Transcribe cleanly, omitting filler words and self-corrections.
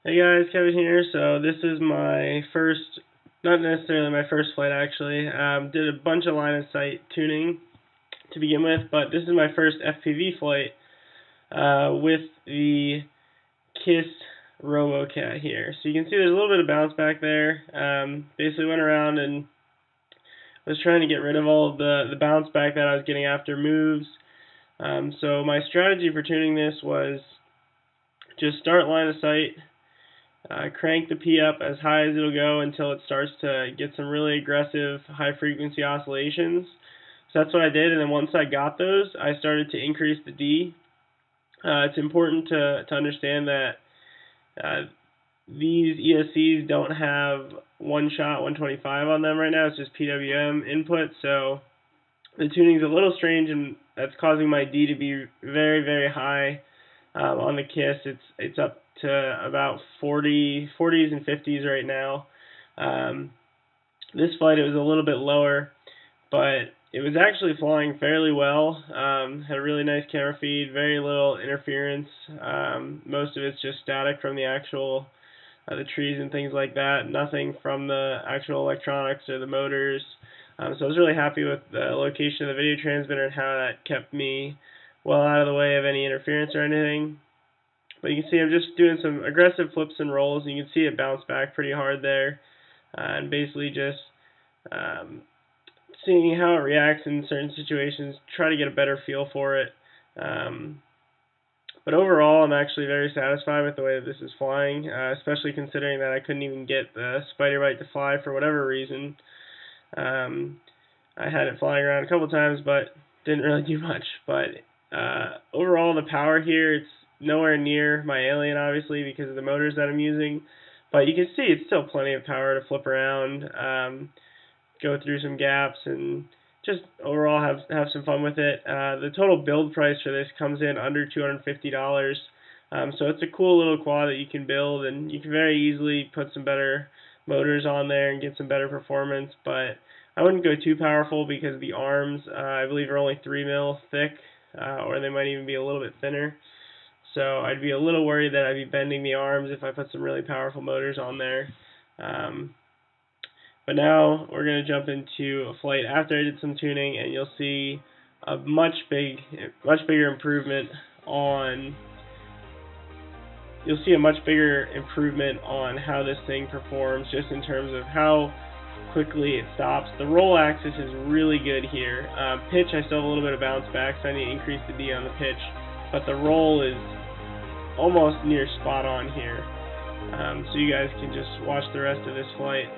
Hey guys, Kevin here. So this is my first, not necessarily my first flight actually. Did a bunch of line of sight tuning to begin with, but this is my first FPV flight with the KISS Robocat here. So you can see there's a little bit of bounce back there. Basically went around and was trying to get rid of all of the bounce back that I was getting after moves. So my strategy for tuning this was just start line of sight. Crank the P up as high as it'll go until it starts to get some really aggressive high frequency oscillations. So that's what I did, and then once I got those, I started to increase the D. It's important to understand that these ESCs don't have one shot 125 on them right now. It's just PWM input, so the tuning's a little strange, and that's causing my D to be very, very high. On the KISS, it's up to about 40s and 50s right now. This flight it was a little bit lower, but it was actually flying fairly well. Had a really nice camera feed, very little interference. Most of it's just static from the actual the trees and things like that. Nothing from the actual electronics or the motors. So I was really happy with the location of the video transmitter and how that kept me well out of the way of any interference or anything. But you can see I'm just doing some aggressive flips and rolls, and you can see it bounce back pretty hard there. And basically just seeing how it reacts in certain situations, try to get a better feel for it. But overall, I'm actually very satisfied with the way that this is flying, especially considering that I couldn't even get the spider bite to fly for whatever reason. I had it flying around a couple times, but didn't really do much. But overall, the power here, it's nowhere near my Alien, obviously, because of the motors that I'm using. But you can see it's still plenty of power to flip around, go through some gaps, and just overall have some fun with it. The total build price for this comes in under $250. So it's a cool little quad that you can build, and you can very easily put some better motors on there and get some better performance. But I wouldn't go too powerful because the arms, I believe, are only 3 mil thick, or they might even be a little bit thinner. So I'd be a little worried that I'd be bending the arms if I put some really powerful motors on there. But now we're going to jump into a flight after I did some tuning, and you'll see a much bigger improvement on how this thing performs, just in terms of how quickly it stops. The roll axis is really good here. Pitch, I still have a little bit of bounce back, so I need to increase the D on the pitch, but the roll is almost near spot on here. So you guys can just watch the rest of this flight.